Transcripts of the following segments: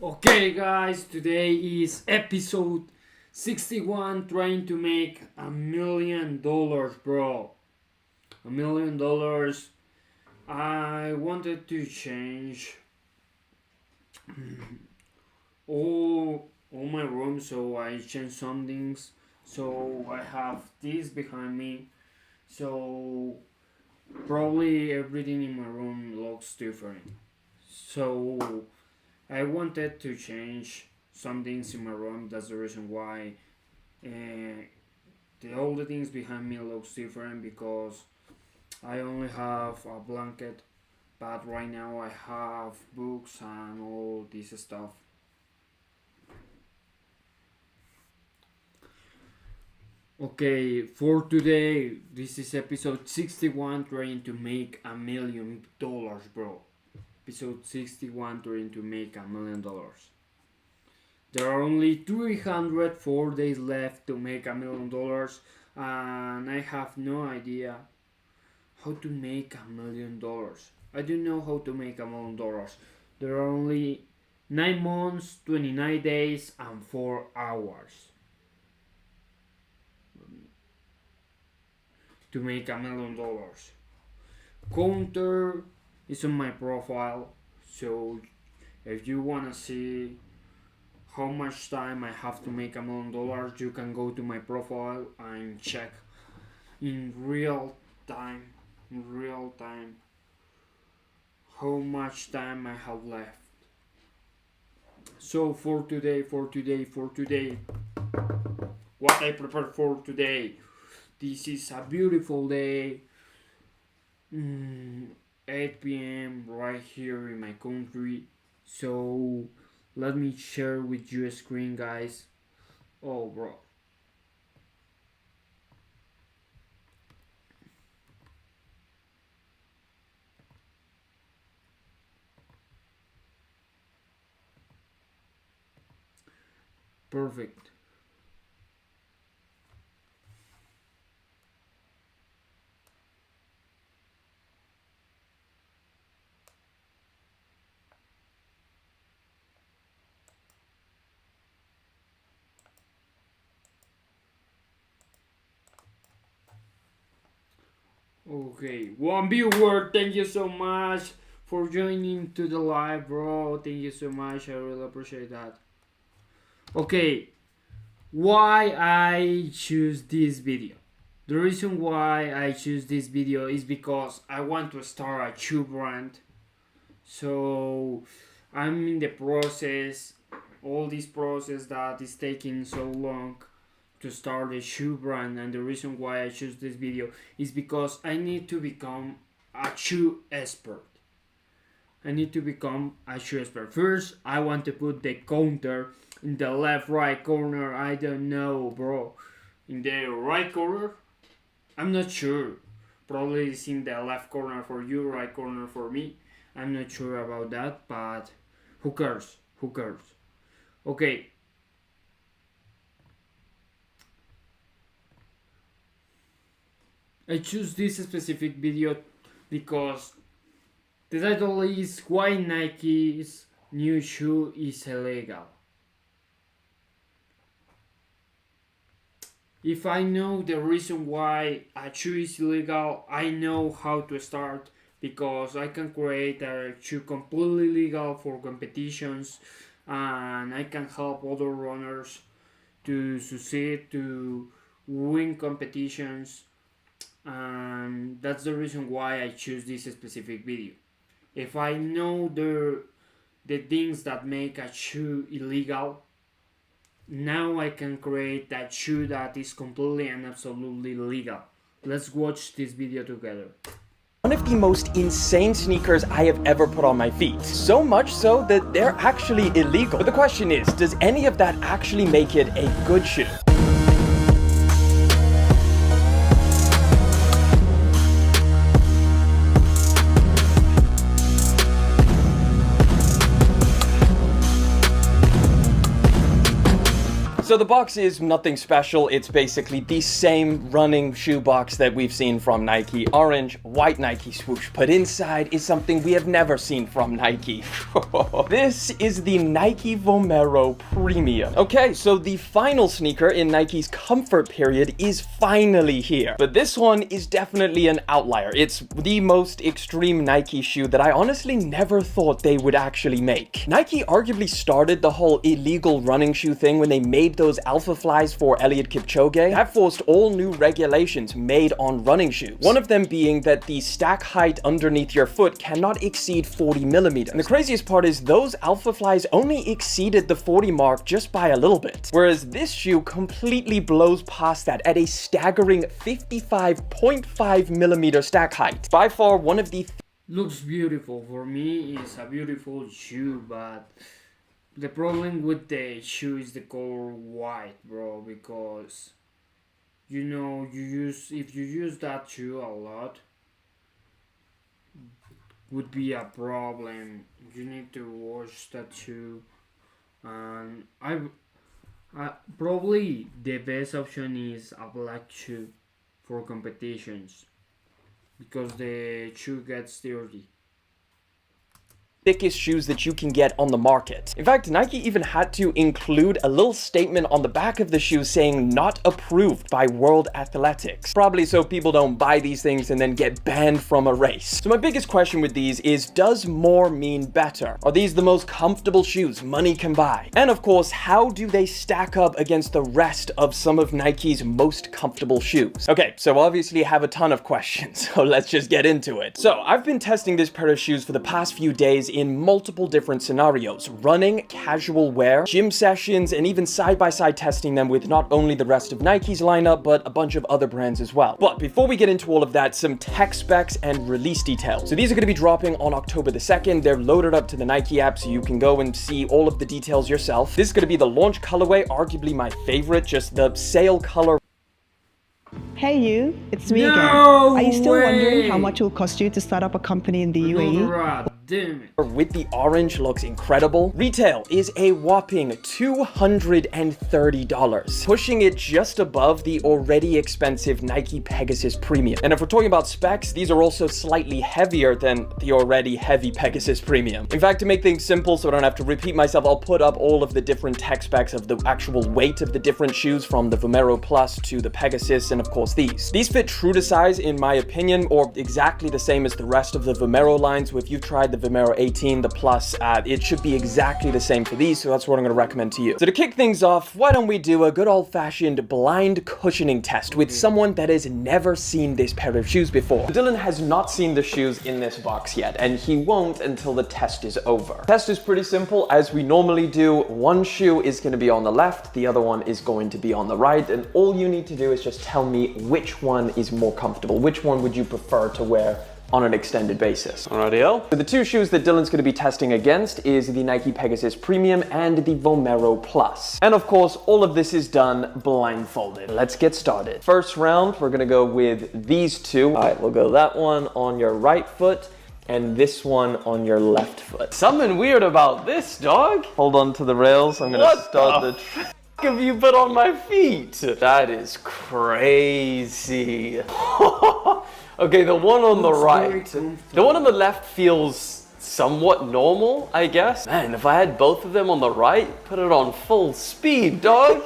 Okay, guys, today is episode 61, trying to make $1 million, bro. $1 million. I wanted to change all my room, so I changed some things. So I have this behind me. So probably everything in my room looks different. So I wanted to change some things in my room. That's the reason why all the things behind me looks different because I only have a blanket, but right now I have books and all this stuff. Okay, for today, this is episode 61, trying to make $1 million, bro. Episode 61, trying to make $1 million. There are only 304 days left to make $1 million, and I have no idea how to make $1 million. I don't know how to make $1 million. There are only 9 months, 29 days, and 4 hours to make $1 million. Counter is on my profile, so if you wanna see how much time I have to make $1 million, you can go to my profile and check in real time, how much time I have left. So for today, what I prepared for today. This is a beautiful day. 8 p.m. right here in my country. So let me share with you a screen, guys. Oh, bro. Perfect. Okay, one viewer, thank you so much for joining to the live, bro. Thank you so much. I really appreciate that. Okay, why I choose this video? The reason why I choose this video is because I want to start a shoe brand. So I'm in the process, all this process that is taking so long to start a shoe brand, and the reason why I choose this video is because I need to become a shoe expert. First, I want to put the counter in the left right corner. I don't know, bro. In the right corner? I'm not sure. Probably it's in the left corner for you, right corner for me. I'm not sure about that, but who cares? Okay. I choose this specific video because the title is Why Nike's New Shoe is Illegal. If I know the reason why a shoe is illegal, I know how to start because I can create a shoe completely legal for competitions, and I can help other runners to succeed, to win competitions, and that's the reason why I choose this specific video. If I know the things that make a shoe illegal, now I can create that shoe that is completely and absolutely legal. Let's watch this video together. One of the most insane sneakers I have ever put on my feet. So much so that they're actually illegal. But the question is, does any of that actually make it a good shoe? So the box is nothing special. It's basically the same running shoe box that we've seen from Nike. Orange, white Nike swoosh. But inside is something we have never seen from Nike. This is the Nike Vomero Premium. Okay, so the final sneaker in Nike's comfort period is finally here. But this one is definitely an outlier. It's the most extreme Nike shoe that I honestly never thought they would actually make. Nike arguably started the whole illegal running shoe thing when they made those Alpha Flies for Eliud Kipchoge. That forced all new regulations made on running shoes. One of them being that the stack height underneath your foot cannot exceed 40 millimeters. And the craziest part is those Alpha Flies only exceeded the 40 mark just by a little bit. Whereas this shoe completely blows past that at a staggering 55.5 millimeter stack height. By far one of the Looks beautiful. For me, it's a beautiful shoe, but the problem with the shoe is the color white, bro, because you know if you use that shoe a lot would be a problem. You need to wash that shoe, and I probably the best option is a black shoe for competitions because the shoe gets dirty. thickest shoes that you can get on the market. In fact, Nike even had to include a little statement on the back of the shoe saying not approved by World Athletics. Probably so people don't buy these things and then get banned from a race. So my biggest question with these is, does more mean better? Are these the most comfortable shoes money can buy? And of course, how do they stack up against the rest of some of Nike's most comfortable shoes? Okay, so obviously I have a ton of questions, so let's just get into it. So I've been testing this pair of shoes for the past few days in multiple different scenarios: running, casual wear, gym sessions, and even side-by-side testing them with not only the rest of Nike's lineup, but a bunch of other brands as well. But before we get into all of that, some tech specs and release details. So these are going to be dropping on October the 2nd. They're loaded up to the Nike app, so you can go and see all of the details yourself. This is going to be the launch colorway, arguably my favorite, just the sale color. Hey you, it's me again. No Are you still way. wondering how much it will cost you to start up a company in the UAE? Right, damn it. With the orange looks incredible. Retail is a whopping $230, pushing it just above the already expensive Nike Pegasus Premium. And if we're talking about specs, these are also slightly heavier than the already heavy Pegasus Premium. In fact, to make things simple so I don't have to repeat myself, I'll put up all of the different tech specs of the actual weight of the different shoes, from the Vomero Plus to the Pegasus, and of course these. These fit true to size in my opinion, or exactly the same as the rest of the Vomero lines. So if you've tried the Vomero 18, the Plus, it should be exactly the same for these, so that's what I'm going to recommend to you. So to kick things off, why don't we do a good old-fashioned blind cushioning test with someone that has never seen this pair of shoes before. Dylan has not seen the shoes in this box yet, and he won't until the test is over. The test is pretty simple. As we normally do, one shoe is going to be on the left, the other one is going to be on the right, and all you need to do is just tell me which one is more comfortable. Which one would you prefer to wear on an extended basis? Alrighty-o. So the two shoes that Dylan's going to be testing against is the Nike Pegasus Premium and the Vomero Plus. And of course, all of this is done blindfolded. Let's get started. First round, we're going to go with these two. All right, we'll go that one on your right foot and this one on your left foot. Something weird about this, dog. Hold on to the rails. I'm going to start the have you put on my feet? That is crazy. Okay, the one on the right. The one on the left feels somewhat normal, I guess. Man, if I had both of them on the right, put it on full speed, dog.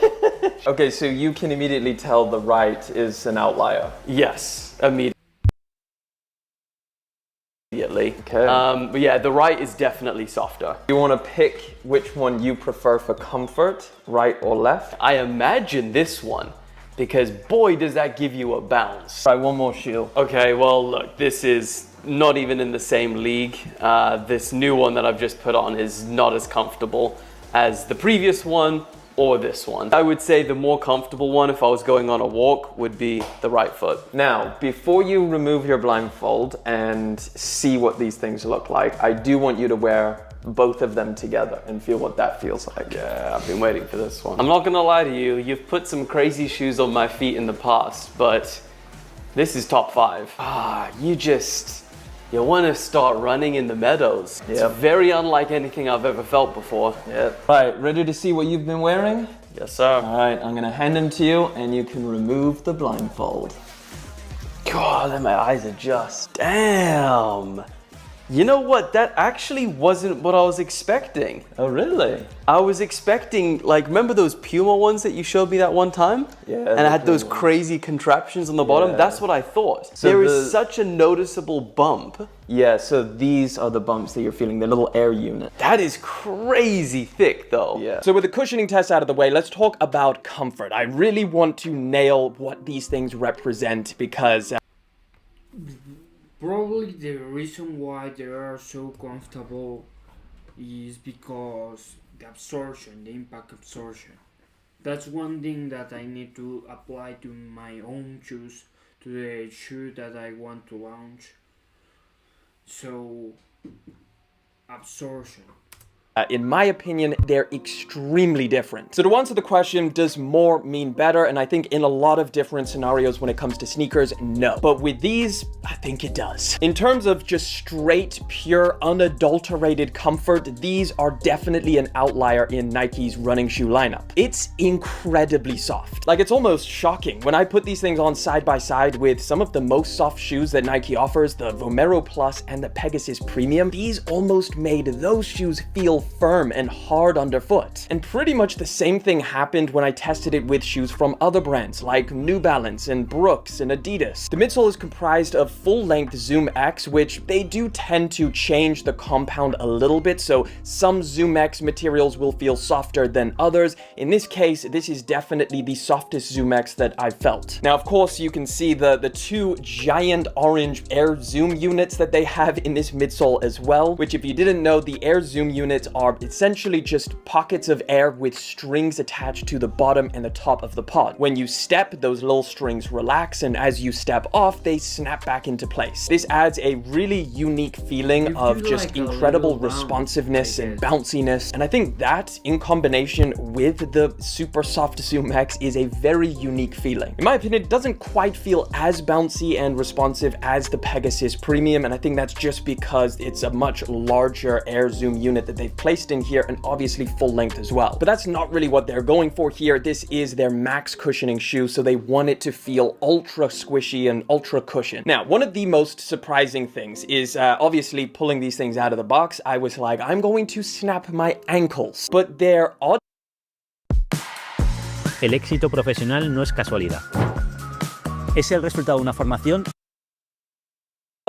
Okay, so you can immediately tell the right is an outlier. Yes, immediately. Okay. But yeah, the right is definitely softer. You want to pick which one you prefer for comfort, right or left? I imagine this one, because boy, does that give you a bounce. Try one more shoe. Okay, well, look, this is not even in the same league. This new one that I've just put on is not as comfortable as the previous one or this one. I would say the more comfortable one, if I was going on a walk, would be the right foot. Now, before you remove your blindfold and see what these things look like, I do want you to wear both of them together and feel what that feels like. Yeah, I've been waiting for this one. I'm not gonna lie to you, you've put some crazy shoes on my feet in the past, but this is top 5. You want to start running in the meadows. It's very unlike anything I've ever felt before. Yeah. Right, ready to see what you've been wearing? Yes, sir. All right, I'm gonna hand them to you, and you can remove the blindfold. God, let my eyes adjust. Damn. You know what? That actually wasn't what I was expecting. Oh, really? I was expecting, like, remember those Puma ones that you showed me that one time? Yeah. And it had those crazy contraptions on the bottom? That's what I thought. So there is such a noticeable bump. Yeah, so these are the bumps that you're feeling, the little air unit. That is crazy thick, though. Yeah. So with the cushioning test out of the way, let's talk about comfort. I really want to nail what these things represent because... Probably the reason why they are so comfortable is because the absorption, the impact absorption. That's one thing that I need to apply to my own shoes, to the shoe that I want to launch. So, absorption. In my opinion, they're extremely different. So to answer the question, does more mean better? And I think in a lot of different scenarios when it comes to sneakers, no. But with these, I think it does. In terms of just straight, pure, unadulterated comfort, these are definitely an outlier in Nike's running shoe lineup. It's incredibly soft. Like, it's almost shocking. When I put these things on side by side with some of the most soft shoes that Nike offers, the Vomero Plus and the Pegasus Premium, these almost made those shoes feel firm and hard underfoot. And pretty much the same thing happened when I tested it with shoes from other brands like New Balance and Brooks and Adidas. The midsole is comprised of full-length Zoom X, which they do tend to change the compound a little bit, so some Zoom X materials will feel softer than others. In this case, this is definitely the softest Zoom X that I've felt. Now, of course, you can see the two giant orange Air Zoom units that they have in this midsole as well, which if you didn't know, the Air Zoom units are essentially just pockets of air with strings attached to the bottom and the top of the pod. When you step, those little strings relax, and as you step off, they snap back into place. This adds a really unique feeling of just like incredible responsiveness and bounciness, and I think that in combination with the super soft Zoom X is a very unique feeling. In my opinion, it doesn't quite feel as bouncy and responsive as the Pegasus Premium, and I think that's just because it's a much larger Air Zoom unit that they've placed in here, and obviously full length as well. But that's not really what they're going for here. This is their max cushioning shoe, so they want it to feel ultra squishy and ultra cushioned. Now, one of the most surprising things is obviously pulling these things out of the box. I was like, I'm going to snap my ankles, but they're odd. El éxito profesional no es casualidad. Es el resultado de una formación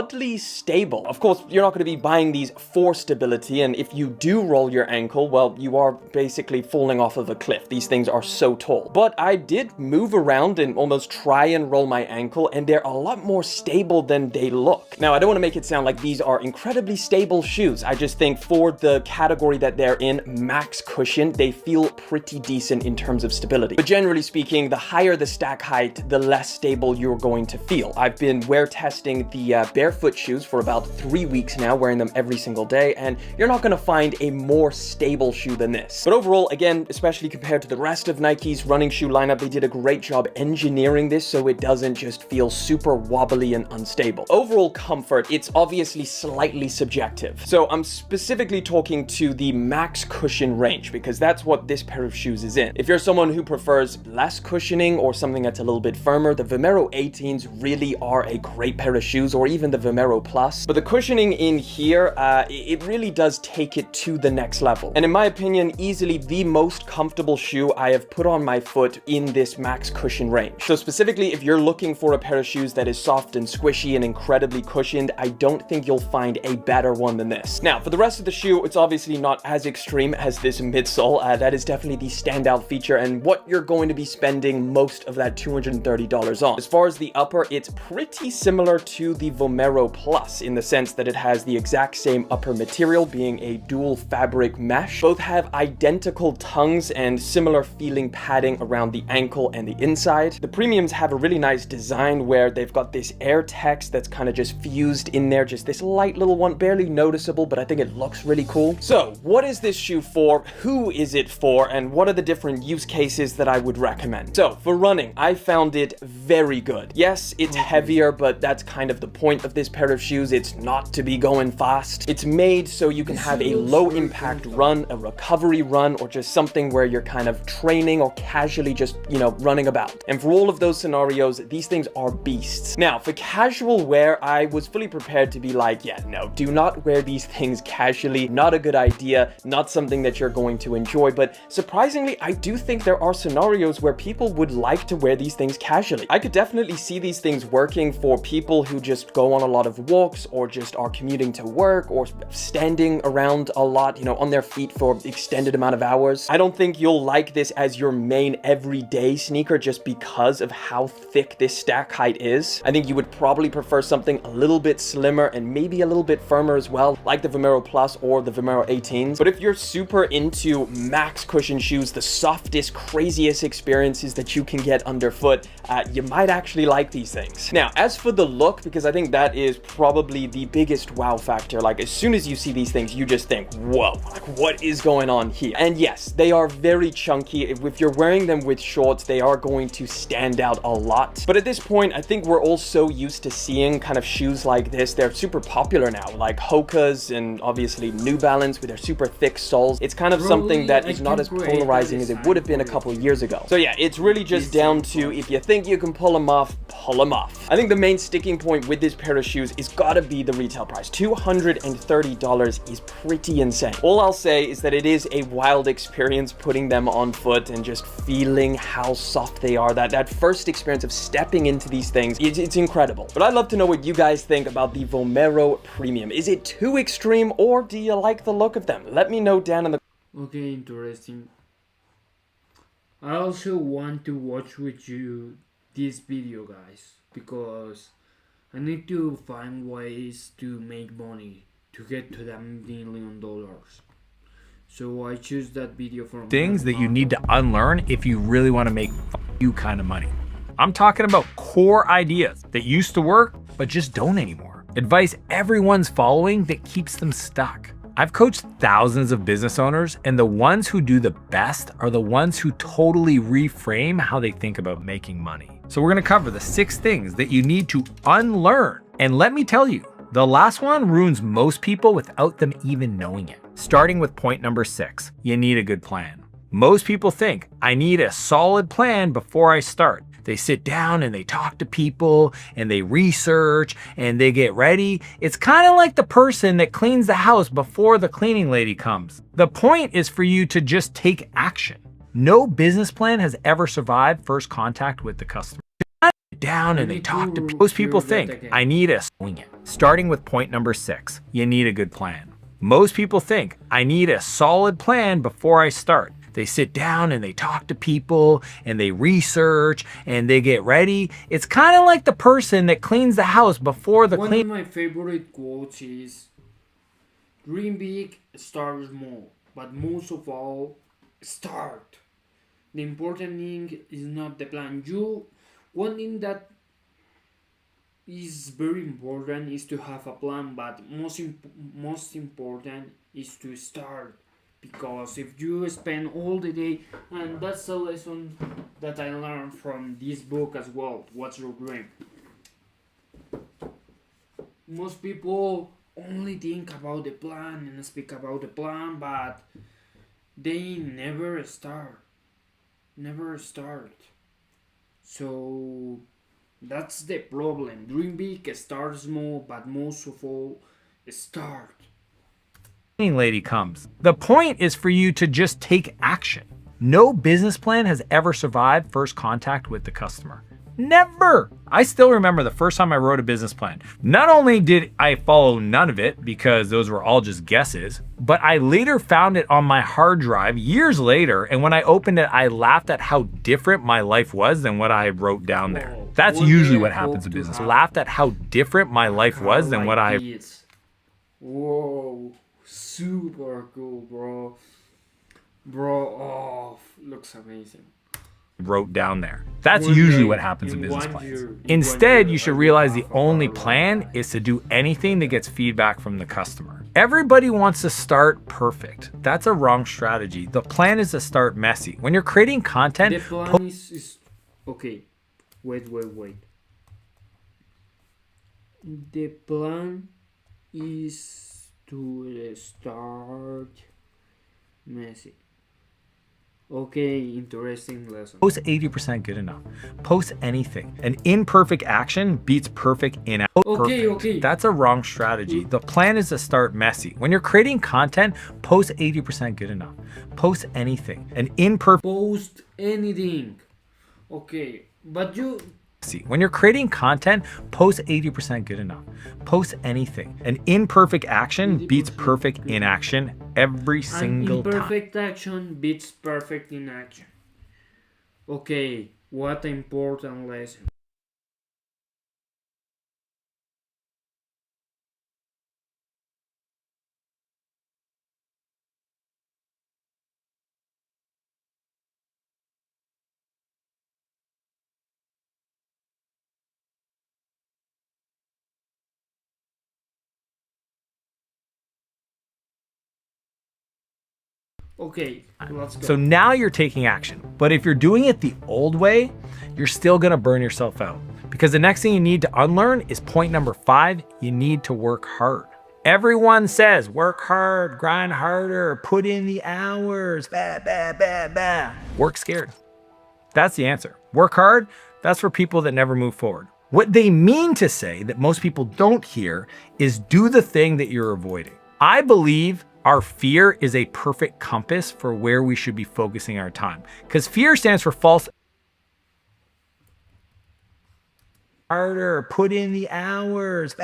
Oddly stable. Of course, you're not going to be buying these for stability, and if you do roll your ankle, well, you are basically falling off of a cliff. These things are so tall. But I did move around and almost try and roll my ankle, and they're a lot more stable than they look. Now, I don't want to make it sound like these are incredibly stable shoes. I just think for the category that they're in, max cushion, they feel pretty decent in terms of stability. But generally speaking, the higher the stack height, the less stable you're going to feel. I've been wear testing the barefoot shoes for about 3 weeks now, wearing them every single day, and you're not going to find a more stable shoe than this. But overall, again, especially compared to the rest of Nike's running shoe lineup, they did a great job engineering this so it doesn't just feel super wobbly and unstable. Overall comfort, it's obviously slightly subjective. So I'm specifically talking to the max cushion range, because that's what this pair of shoes is in. If you're someone who prefers less cushioning or something that's a little bit firmer, the Vomero 18s really are a great pair of shoes, or even the Vomero Plus. But the cushioning in here, it really does take it to the next level. And in my opinion, easily the most comfortable shoe I have put on my foot in this max cushion range. So specifically, if you're looking for a pair of shoes that is soft and squishy and incredibly cushioned, I don't think you'll find a better one than this. Now, for the rest of the shoe, it's obviously not as extreme as this midsole. That is definitely the standout feature and what you're going to be spending most of that $230 on. As far as the upper, it's pretty similar to the Vomero Plus in the sense that it has the exact same upper material, being a dual fabric mesh. Both have identical tongues and similar feeling padding around the ankle and the inside. The premiums have a really nice design where they've got this air text that's kind of just fused in there, just this light little one, barely noticeable, but I think it looks really cool. So what is this shoe for? Who is it for? And what are the different use cases that I would recommend? So for running, I found it very good. Yes, it's heavier, but that's kind of the point of this pair of shoes, it's not to be going fast. It's made so you can have a low impact run, a recovery run, or just something where you're kind of training or casually just, you know, running about. And for all of those scenarios, these things are beasts. Now, for casual wear, I was fully prepared to be like, yeah, no, do not wear these things casually. Not a good idea, not something that you're going to enjoy. But surprisingly, I do think there are scenarios where people would like to wear these things casually. I could definitely see these things working for people who just go on a lot of walks or just are commuting to work or standing around a lot, you know, on their feet for extended amount of hours. I don't think you'll like this as your main everyday sneaker just because of how thick this stack height is. I think you would probably prefer something a little bit slimmer and maybe a little bit firmer as well, like the Vomero Plus or the Vomero 18s. But if you're super into max cushion shoes, the softest, craziest experiences that you can get underfoot, you might actually like these things. Now, as for the look, because I think that is probably the biggest wow factor, like as soon as you see these things, you just think, whoa, like what is going on here? And yes, they are very chunky. If you're wearing them with shorts, they are going to stand out a lot. But at this point, I think we're all so used to seeing kind of shoes like this. They're super popular now, like Hoka's and obviously New Balance with their super thick soles. It's kind of something that is not as polarizing as it would have been a couple of years ago. So yeah, it's really just down to if you think you can pull them off, pull them off. I think the main sticking point with this pair of shoes is gotta be the retail price. $230 is pretty insane. All I'll say is that it is a wild experience putting them on foot and just feeling how soft they are. That first experience of stepping into these things, it's incredible. But I'd love to know what you guys think about the Vomero Premium. Is it too extreme or do you like the look of them? Let me know down in the... Okay, interesting. I also want to watch with you this video, guys, because I need to find ways to make money to get to that $1 million. So I choose that video from things that you need to unlearn if you really want to make you kind of money. I'm talking about core ideas that used to work but just don't anymore. Advice everyone's following that keeps them stuck. I've coached thousands of business owners, and the ones who do the best are the ones who totally reframe how they think about making money. So we're gonna cover the 6 things that you need to unlearn. And let me tell you, the last one ruins most people without them even knowing it. Starting with point number 6, you need a good plan. Most people think, I need a solid plan before I start. They sit down and they talk to people and they research and they get ready. It's kind of like the person that cleans the house before the cleaning lady comes. The point is for you to just take action. No business plan has ever survived first contact with the customer. They sit down and they talk to people. Most people think, I need a swing it. Starting with point number 6, you need a good plan. Most people think, I need a solid plan before I start. They sit down and they talk to people and they research and they get ready. It's kind of like the person that cleans the house before the One of my favorite quotes is, dream big, start small, but most of all, start. The important thing is not the plan. One thing that is very important is to have a plan, but most important is to start. Because if you spend all the day, and that's a lesson that I learned from this book as well, What's Your Dream? Most people only think about the plan and speak about the plan, but they never start. So that's the problem. Dream big, start small, but most of all, start. Lady comes. The point is for you to just take action. No business plan has ever survived first contact with the customer. Never. I still remember the first time I wrote a business plan. Not only did I follow none of it because those were all just guesses, but I later found it on my hard drive years later, and when I opened it, I laughed at how different my life was than what I wrote down there. That's usually what happens in business. Laughed at how different my life was than what I... Whoa. Super cool, bro. Oh, looks amazing. Wrote down there. That's usually what happens in business plans. Instead, you should realize the only plan is to do anything that gets feedback from the customer. Everybody wants to start perfect. That's a wrong strategy. The plan is to start messy. When you're creating content, the plan is okay. Wait. The plan is to start messy. Okay, interesting lesson. Post 80% good enough. Post anything. An imperfect action beats perfect inaction. Okay. That's a wrong strategy. The plan is to start messy. When you're creating content, post 80% good enough. Post anything. An imperfect. Post anything. Okay, but you. When you're creating content, post 80% good enough. Post anything. An imperfect action beats perfect inaction every single time. Imperfect action beats perfect inaction. Okay, what an important lesson. Okay, let's go. So now you're taking action. But if you're doing it the old way, you're still gonna burn yourself out. Because the next thing you need to unlearn is point number 5, you need to work hard. Everyone says work hard, grind harder, put in the hours, work scared. That's the answer. Work hard, that's for people that never move forward. What they mean to say that most people don't hear is do the thing that you're avoiding. I believe our fear is a perfect compass for where we should be focusing our time. Because fear stands for false. Harder, put in the hours,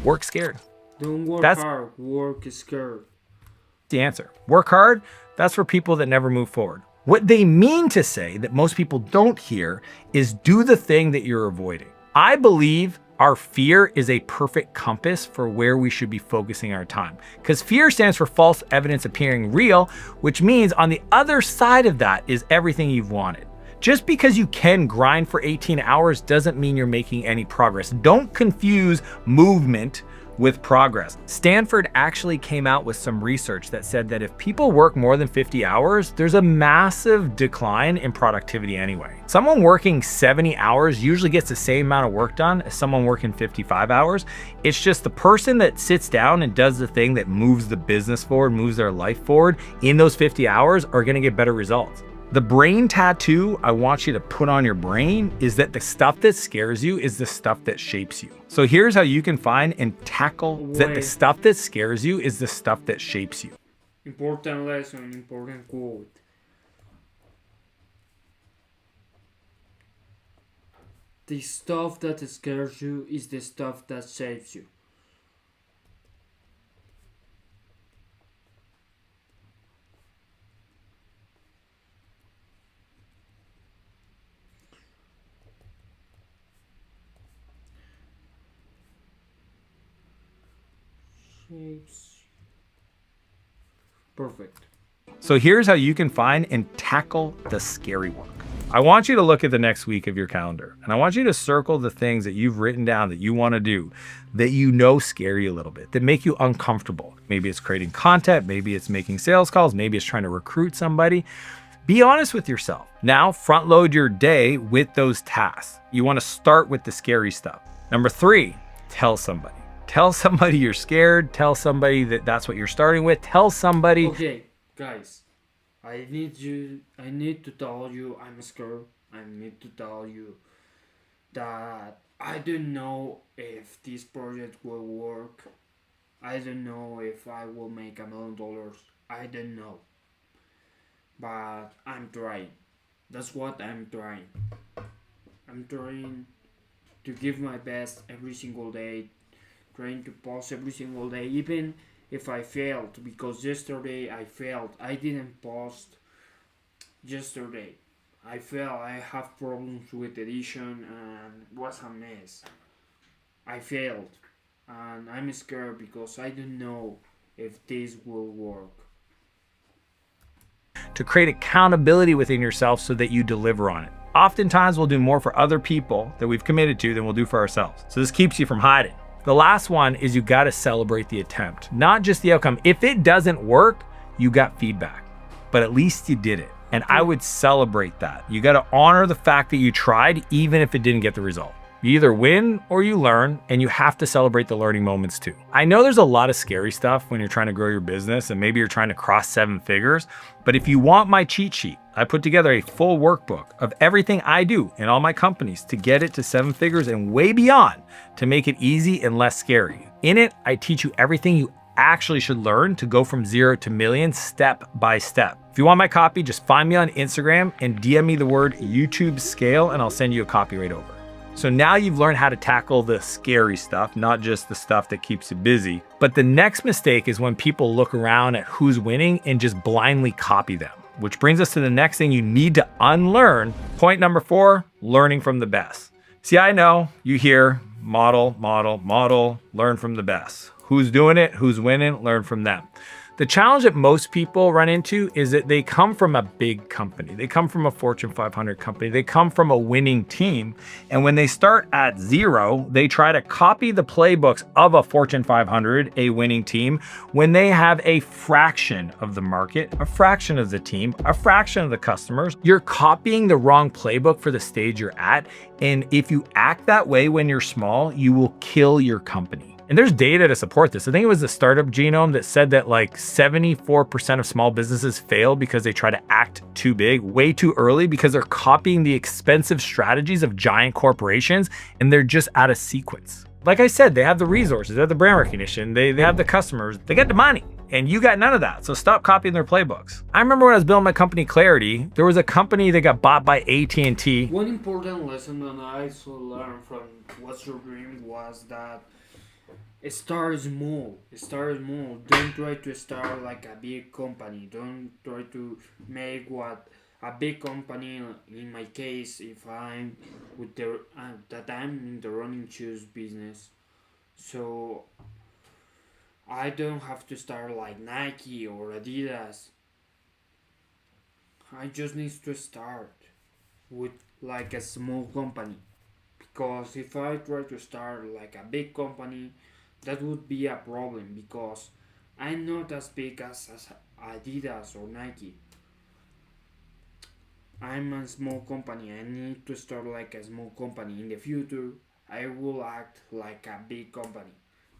work scared. Don't work That's hard, work scared. the answer. Work hard, that's for people that never move forward. What they mean to say that most people don't hear is do the thing that you're avoiding. I believe our fear is a perfect compass for where we should be focusing our time. Because fear stands for false evidence appearing real, which means on the other side of that is everything you've wanted. Just because you can grind for 18 hours doesn't mean you're making any progress. Don't confuse movement with progress. Stanford actually came out with some research that said that if people work more than 50 hours, there's a massive decline in productivity anyway. Someone working 70 hours usually gets the same amount of work done as someone working 55 hours. It's just the person that sits down and does the thing that moves the business forward, moves their life forward in those 50 hours are gonna get better results. The brain tattoo I want you to put on your brain is that the stuff that scares you is the stuff that shapes you. So here's how you can find and tackle that the stuff that scares you is the stuff that shapes you. Important lesson, important quote. The stuff that scares you is the stuff that shapes you. Perfect. So here's how you can find and tackle the scary work. I want you to look at the next week of your calendar and I want you to circle the things that you've written down that you want to do that you know scare you a little bit, that make you uncomfortable. Maybe it's creating content, maybe it's making sales calls, maybe it's trying to recruit somebody. Be honest with yourself. Now front load your day with those tasks. You want to start with the scary stuff. Number 3, tell somebody. Tell somebody you're scared. Tell somebody that that's what you're starting with. Tell somebody. Okay, guys, I need to tell you I'm scared. I need to tell you that I don't know if this project will work. I don't know if I will make $1 million. I don't know. But I'm trying. That's what I'm trying. I'm trying to give my best every single day. Trying to post every single day, even if I failed, because yesterday I failed. I didn't post yesterday. I failed. I have problems with edition and it was a mess. I failed and I'm scared because I don't know if this will work. To create accountability within yourself so that you deliver on it. Oftentimes we'll do more for other people that we've committed to than we'll do for ourselves. So this keeps you from hiding. The last one is you got to celebrate the attempt, not just the outcome. If it doesn't work, you got feedback, but at least you did it. And I would celebrate that. You got to honor the fact that you tried, even if it didn't get the result. You either win or you learn, and you have to celebrate the learning moments too. I know there's a lot of scary stuff when you're trying to grow your business and maybe you're trying to cross 7 figures, but if you want my cheat sheet, I put together a full workbook of everything I do in all my companies to get it to 7 figures and way beyond to make it easy and less scary. In it, I teach you everything you actually should learn to go from 0 to million step by step. If you want my copy, just find me on Instagram and DM me the word YouTube scale and I'll send you a copy right over. So now you've learned how to tackle the scary stuff, not just the stuff that keeps you busy. But the next mistake is when people look around at who's winning and just blindly copy them, which brings us to the next thing you need to unlearn. Point number 4, learning from the best. See, I know you hear model, learn from the best. Who's doing it, who's winning, learn from them. The challenge that most people run into is that they come from a big company. They come from a Fortune 500 company. They come from a winning team. And when they start at 0, they try to copy the playbooks of a Fortune 500, a winning team, when they have a fraction of the market, a fraction of the team, a fraction of the customers. You're copying the wrong playbook for the stage you're at. And if you act that way when you're small, you will kill your company. And there's data to support this. I think it was the Startup Genome that said that like 74% of small businesses fail because they try to act too big, way too early, because they're copying the expensive strategies of giant corporations and they're just out of sequence. Like I said, they have the resources, they have the brand recognition, they have the customers, they got the money. And you got none of that, so stop copying their playbooks. I remember when I was building my company Clarity, there was a company that got bought by AT&T. One important lesson that I also learned from What's Your Dream was that start small. Don't try to start like a big company. Don't try to make what a big company. In my case, if I'm with the that I'm in the running shoes business, so I don't have to start like Nike or Adidas. I just need to start with like a small company, because if I try to start like a big company, that would be a problem, because I'm not as big as Adidas or Nike. I'm a small company. I need to start like a small company. In the future, I will act like a big company.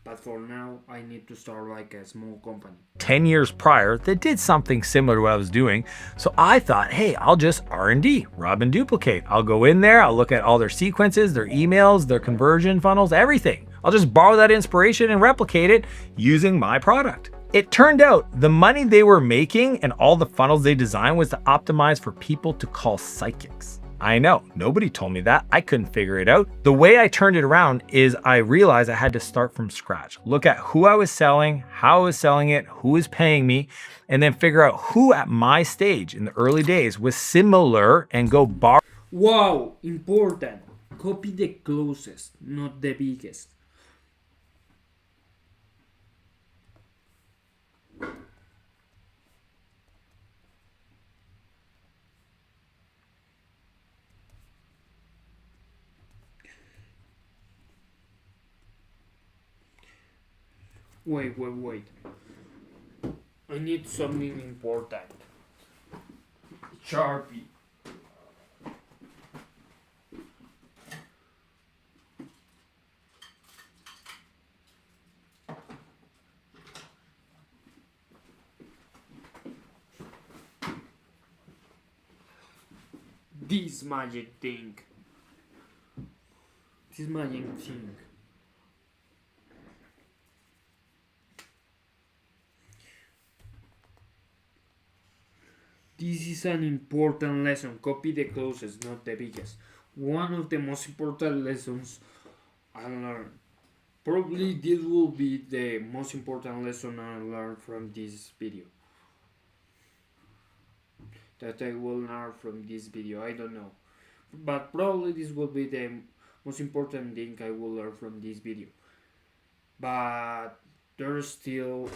But for now, I need to start like a small company. 10 years prior that did something similar to what I was doing. So I thought, hey, I'll just R&D, rob and duplicate. I'll go in there, I'll look at all their sequences, their emails, their conversion funnels, everything. I'll just borrow that inspiration and replicate it using my product. It turned out the money they were making and all the funnels they designed was to optimize for people to call psychics. I know, nobody told me that. I couldn't figure it out. The way I turned it around is I realized I had to start from scratch. Look at who I was selling, how I was selling it, who was paying me, and then figure out who at my stage in the early days was similar and go borrow. Wow, important. Copy the closest, not the biggest. Wait. I need something important. Sharpie. This magic thing. This is an important lesson. Copy the closest, not the biggest. One of the most important lessons I learned. Probably this will be the most important lesson I learned from this video. That I will learn from this video, I don't know. But probably this will be the most important thing I will learn from this video. But there's still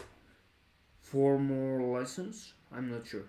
4 more lessons, I'm not sure.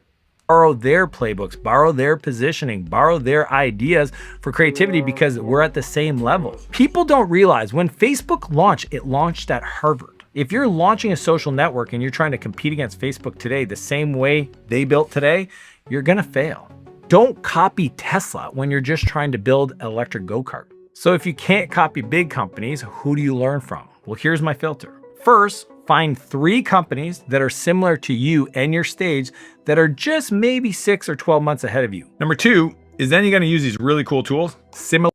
Borrow their playbooks, borrow their positioning, borrow their ideas for creativity, because we're at the same level. People don't realize when Facebook launched, it launched at Harvard. If you're launching a social network and you're trying to compete against Facebook today the same way they built today, you're gonna fail. Don't copy Tesla when you're just trying to build an electric go-kart. So if you can't copy big companies, who do you learn from? Well, here's my filter. First, find 3 companies that are similar to you and your stage that are just maybe 6 or 12 months ahead of you. Number 2 is then you're going to use these really cool tools, similar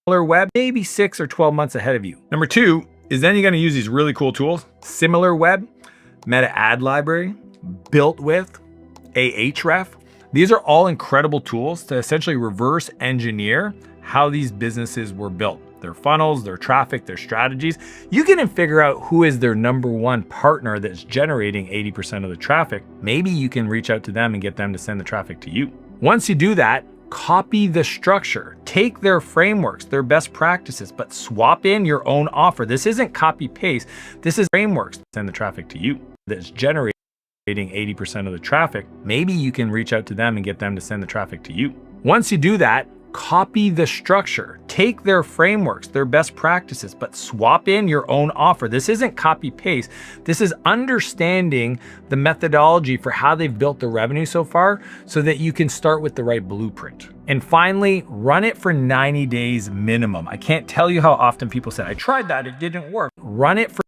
Web, maybe 6 or 12 months ahead of you. Number 2 is then you're going to use these really cool tools, Similar Web, Meta Ad Library, Built With, Ahref. These are all incredible tools to essentially reverse engineer how these businesses were built. Their funnels, their traffic, their strategies. You can even figure out who is their number 1 partner that's generating 80% of the traffic. Maybe you can reach out to them and get them to send the traffic to you. Once you do that, copy the structure. Take their frameworks, their best practices, but swap in your own offer. This isn't copy paste. This is frameworks to send the traffic to you that's generating 80% of the traffic. Maybe you can reach out to them and get them to send the traffic to you. Once you do that, copy the structure. Take their frameworks, their best practices, but swap in your own offer. This isn't copy paste. This is understanding the methodology for how they've built the revenue so far so that you can start with the right blueprint. And finally, run it for 90 days minimum. I can't tell you how often people say, I tried that, it didn't work. Run it for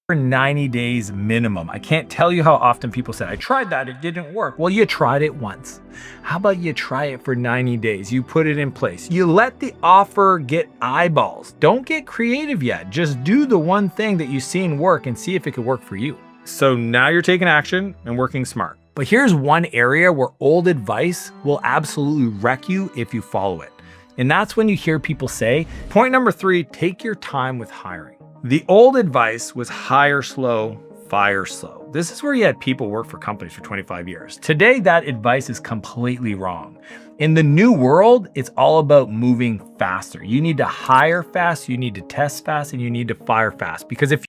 for 90 days minimum. I can't tell you how often people say, I tried that, it didn't work. Well, you tried it once. How about you try it for 90 days? You put it in place. You let the offer get eyeballs. Don't get creative yet. Just do the one thing that you've seen work and see if it could work for you. So now you're taking action and working smart. But here's one area where old advice will absolutely wreck you if you follow it. And that's when you hear people say, point number 3, take your time with hiring. The old advice was hire slow, fire slow. This is where you had people work for companies for 25 years. Today, that advice is completely wrong. In the new world, it's all about moving faster. You need to hire fast, you need to test fast, and you need to fire fast. Because if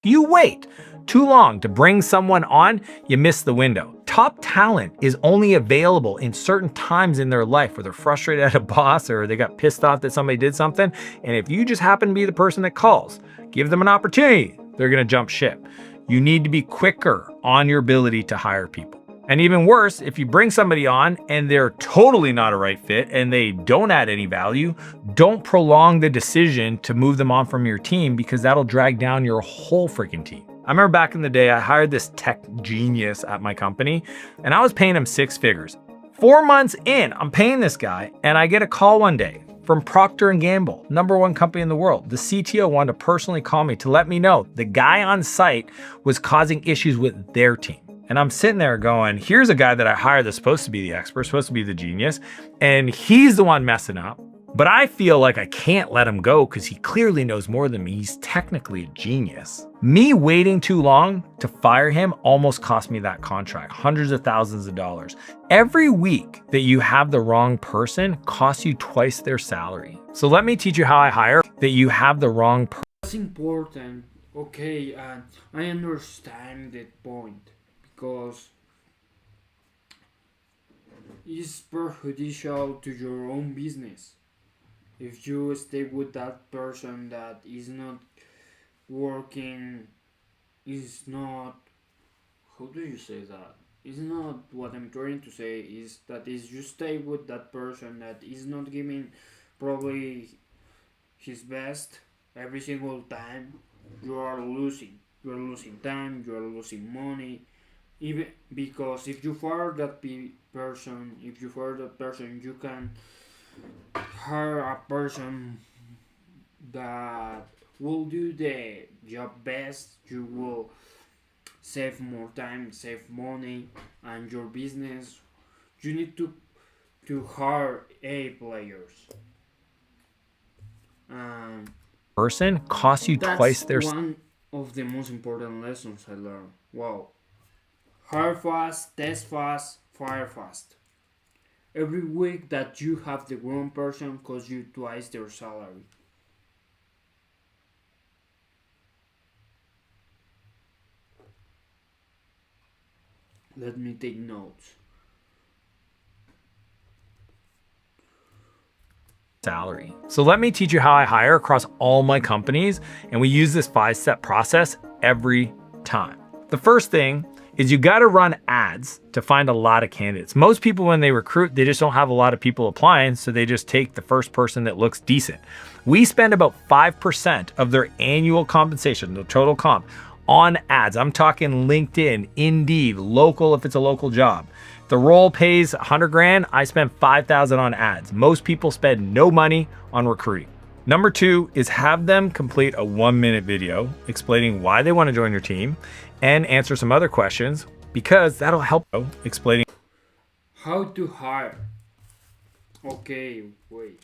you wait too long to bring someone on, you miss the window. Top talent is only available in certain times in their life where they're frustrated at a boss or they got pissed off that somebody did something. And if you just happen to be the person that calls, give them an opportunity, they're gonna jump ship. You need to be quicker on your ability to hire people. And even worse, if you bring somebody on and they're totally not a right fit and they don't add any value, don't prolong the decision to move them on from your team because that'll drag down your whole freaking team. I remember back in the day, I hired this tech genius at my company and I was paying him 6 figures. 4 months in, I'm paying this guy and I get a call one day from Procter & Gamble, #1 company in the world. The CTO wanted to personally call me to let me know the guy on site was causing issues with their team. And I'm sitting there going, here's a guy that I hired that's supposed to be the expert, supposed to be the genius, and he's the one messing up. But I feel like I can't let him go because he clearly knows more than me. He's technically a genius. Me waiting too long to fire him almost cost me that contract, hundreds of thousands of dollars. Every week that you have the wrong person costs you twice their salary. So let me teach you how I hire that you have the wrong person. That's important. Okay, I understand that point because it's prejudicial to your own business. If you stay with that person that is not working, is not, how do you say that? Is not what I'm trying to say is that is you stay with that person that is not giving probably his best every single time, you are losing. You are losing time, you are losing money. Even because if you fire that person, you can hire a person that will do the job best. You will save more time, save money, and your business. You need to hire A players. Um, Person costs you that's twice their one of the most important lessons I learned. Wow. Hire fast, test fast, fire fast. Every week that you have the wrong person costs you twice their salary. Let me take notes. salary. So let me teach you how I hire across all my companies, and we use this 5-step process every time. The first thing is you gotta run ads to find a lot of candidates. Most people when they recruit, they just don't have a lot of people applying, so they just take the first person that looks decent. We spend about 5% of their annual compensation, the total comp, on ads. I'm talking LinkedIn, Indeed, local if it's a local job. The role pays 100 grand, I spend 5,000 on ads. Most people spend no money on recruiting. Number 2 is have them complete a 1-minute video explaining why they want to join your team and answer some other questions because that'll help explaining How to hire. Okay, wait.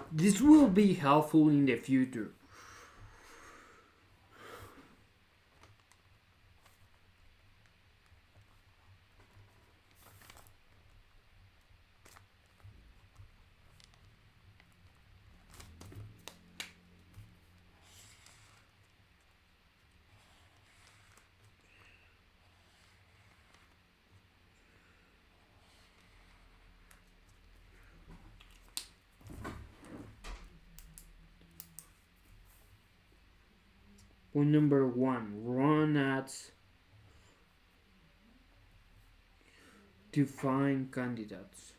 This will be helpful in the future. Point number 1, run ads to find candidates.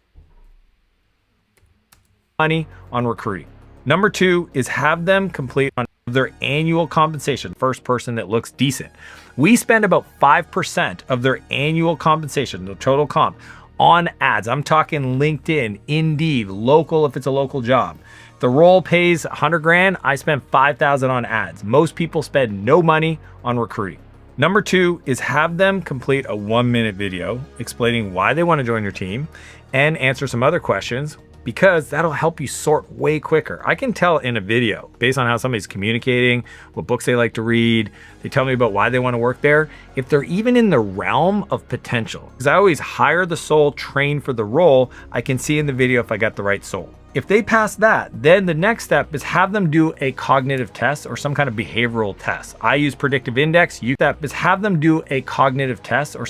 money on recruiting. Number 2 is have them complete on their annual compensation, first person that looks decent. We spend about 5% of their annual compensation, the total comp, on ads. I'm talking LinkedIn, Indeed, local if it's a local job. The role pays 100 grand, I spend 5,000 on ads. Most people spend no money on recruiting. Number 2 is have them complete a 1-minute video explaining why they want to join your team and answer some other questions because that'll help you sort way quicker. I can tell in a video based on how somebody's communicating, what books they like to read, they tell me about why they want to work there, if they're even in the realm of potential. Because I always hire the soul trained for the role, I can see in the video if I got the right soul. If they pass that, then the next step is have them do a cognitive test or some kind of behavioral test. I use Predictive Index. You that is have them do a cognitive test or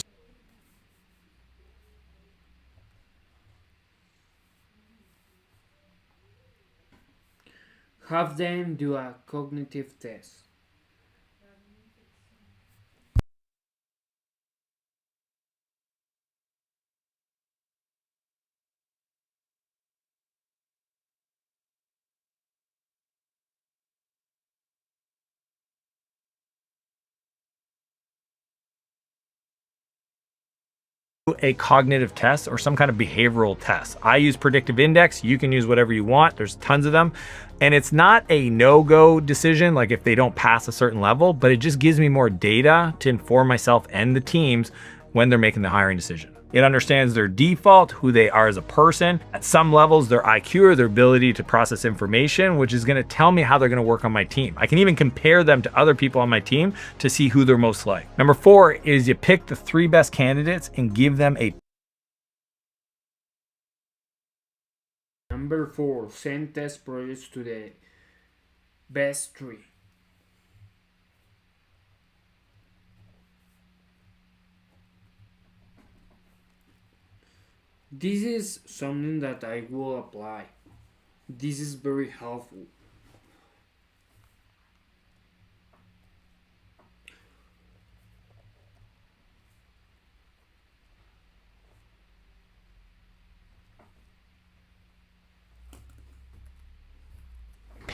Have them do a cognitive test. a cognitive test or some kind of behavioral test. I use Predictive Index. You can use whatever you want. There's tons of them. And it's not a no-go decision, like if they don't pass a certain level, but it just gives me more data to inform myself and the teams when they're making the hiring decision. It understands their default, who they are as a person, at some levels, their IQ or their ability to process information, which is gonna tell me how they're gonna work on my team. I can even compare them to other people on my team to see who they're most like. Number 4 is you pick the 3 best candidates and give them a Number 4, send test projects to the best 3. This is something that I will apply. This is very helpful.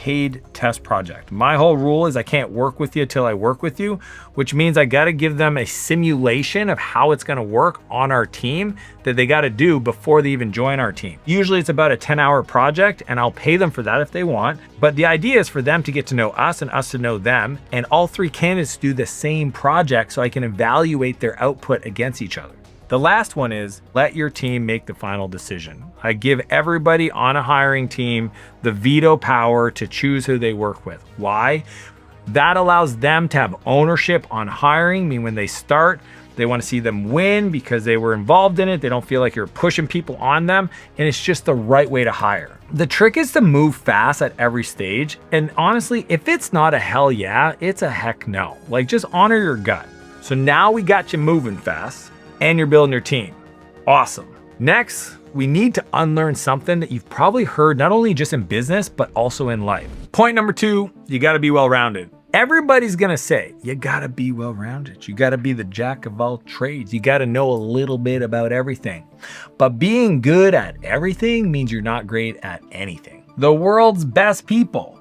paid test project. My whole rule is I can't work with you till I work with you, which means I got to give them a simulation of how it's going to work on our team that they got to do before they even join our team. Usually it's about a 10-hour project, and I'll pay them for that if they want. But the idea is for them to get to know us and us to know them, and all three candidates do the same project so I can evaluate their output against each other. The last one is let your team make the final decision. I give everybody on a hiring team the veto power to choose who they work with. Why? That allows them to have ownership on hiring. I mean, when they start, they want to see them win because they were involved in it. They don't feel like you're pushing people on them, and it's just the right way to hire. The trick is to move fast at every stage. And honestly, if it's not a hell yeah, it's a heck no. Like, just honor your gut. So now we got you moving fast and you're building your team. Awesome. Next, we need to unlearn something that you've probably heard not only just in business, but also in life. Point number 2, you gotta be well-rounded. Everybody's gonna say, you gotta be well-rounded. You gotta be the jack of all trades. You gotta know a little bit about everything. But being good at everything means you're not great at anything. The world's best people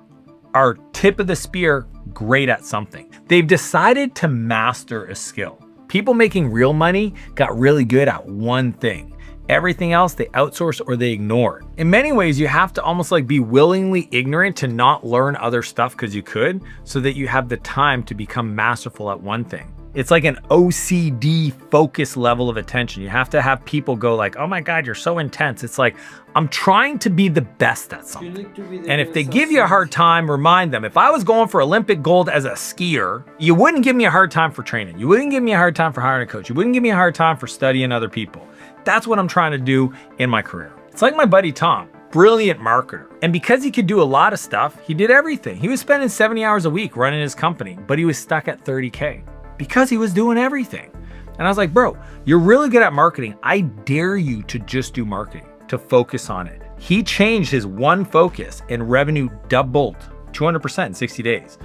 are tip of the spear, great at something. They've decided to master a skill. People making real money got really good at one thing. Everything else they outsource or they ignore. In many ways, you have to almost like be willingly ignorant to not learn other stuff because you could, so that you have the time to become masterful at one thing. It's like an OCD focus level of attention. You have to have people go like, oh my God, you're so intense. It's like, I'm trying to be the best at something. And if they give you a hard time, remind them, if I was going for Olympic gold as a skier, you wouldn't give me a hard time for training. You wouldn't give me a hard time for hiring a coach. You wouldn't give me a hard time for studying other people. That's what I'm trying to do in my career. It's like my buddy Tom, brilliant marketer. And because he could do a lot of stuff, he did everything. He was spending 70 hours a week running his company, but he was stuck at 30K because he was doing everything. And I was like, bro, you're really good at marketing. I dare you to just do marketing, to focus on it. He changed his one focus and revenue doubled 200% in 60 days.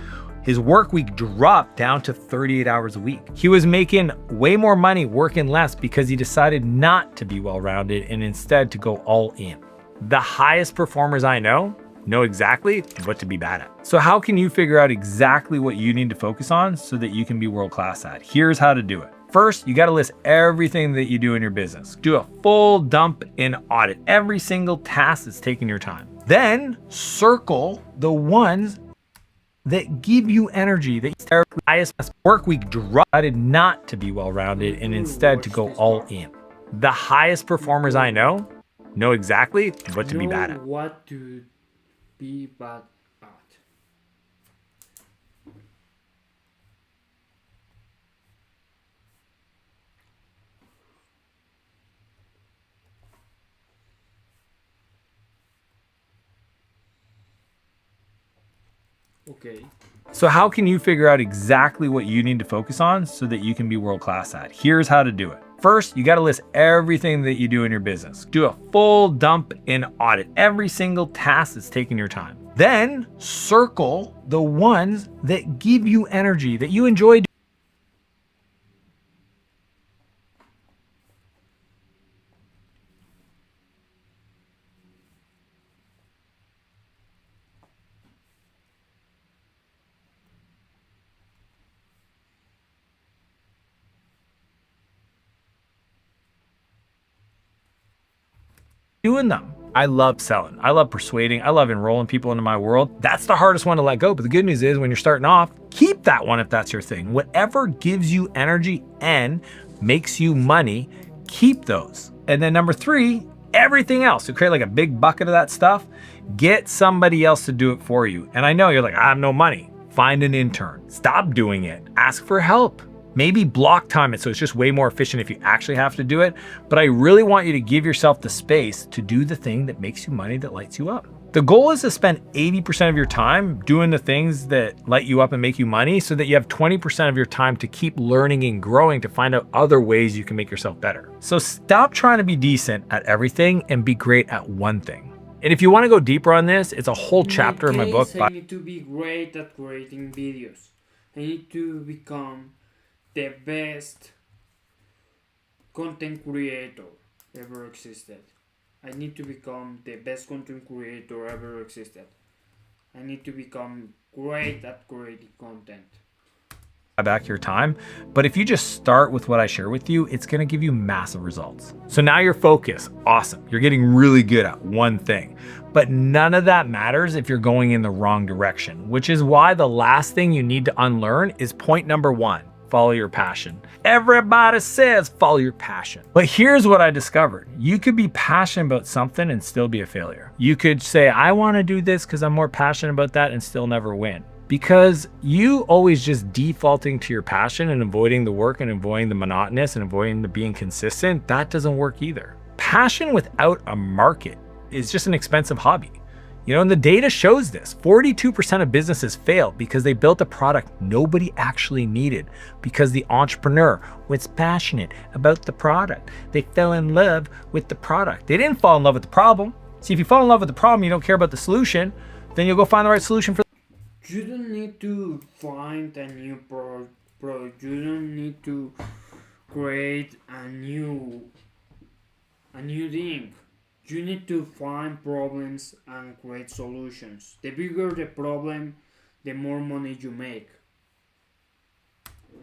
His work week dropped down to 38 hours a week. He was making way more money working less because he decided not to be well-rounded and instead to go all in. The highest performers I know exactly what to be bad at. So how can you figure out exactly what you need to focus on so that you can be world-class at? Here's how to do it. First, you gotta list everything that you do in your business. Do a full dump and audit every single task that's taking your time. Then circle the ones that give you energy, that your highest work week decided not to be well-rounded and instead to go all in. The highest performers I know exactly what to be bad at. What to be bad at. Okay. So how can you figure out exactly what you need to focus on so that you can be world-class at? Here's how to do it. First, you gotta list everything that you do in your business. Do a full dump and audit every single task that's taking your time. Then circle the ones that give you energy, that you enjoy doing. Them. I love selling. I love persuading. I love enrolling people into my world. That's the hardest one to let go. But the good news is when you're starting off, keep that one if that's your thing. Whatever gives you energy and makes you money, keep those. And then number 3, everything else. So create like a big bucket of that stuff. Get somebody else to do it for you. And I know you're like, I have no money. Find an intern. Stop doing it. Ask for help. Maybe block time it so it's just way more efficient if you actually have to do it. But I really want you to give yourself the space to do the thing that makes you money, that lights you up. The goal is to spend 80% of your time doing the things that light you up and make you money so that you have 20% of your time to keep learning and growing to find out other ways you can make yourself better. So stop trying to be decent at everything and be great at one thing. And if you want to go deeper on this, it's a whole chapter in my book. I need to be great at creating videos. I need to become the best content creator ever existed. I need to become the best content creator ever existed. I need to become great at creating content. Back your time. But if you just start with what I share with you, it's going to give you massive results. So now you're focused. Awesome. You're getting really good at one thing. But none of that matters if you're going in the wrong direction, which is why the last thing you need to unlearn is point number 1. Follow your passion. Everybody says follow your passion. But here's what I discovered. You could be passionate about something and still be a failure. You could say, I want to do this because I'm more passionate about that, and still never win. Because you always just defaulting to your passion and avoiding the work and avoiding the monotonous and avoiding the being consistent, that doesn't work either. Passion without a market is just an expensive hobby. You know, and the data shows this. 42% of businesses failed because they built a product nobody actually needed, because the entrepreneur was passionate about the product. They fell in love with the product. They didn't fall in love with the problem. See, if you fall in love with the problem, you don't care about the solution, then you'll go find the right solution for. You don't need to find a new product. You don't need to create a new thing. You need to find problems and create solutions. The bigger the problem, the more money you make.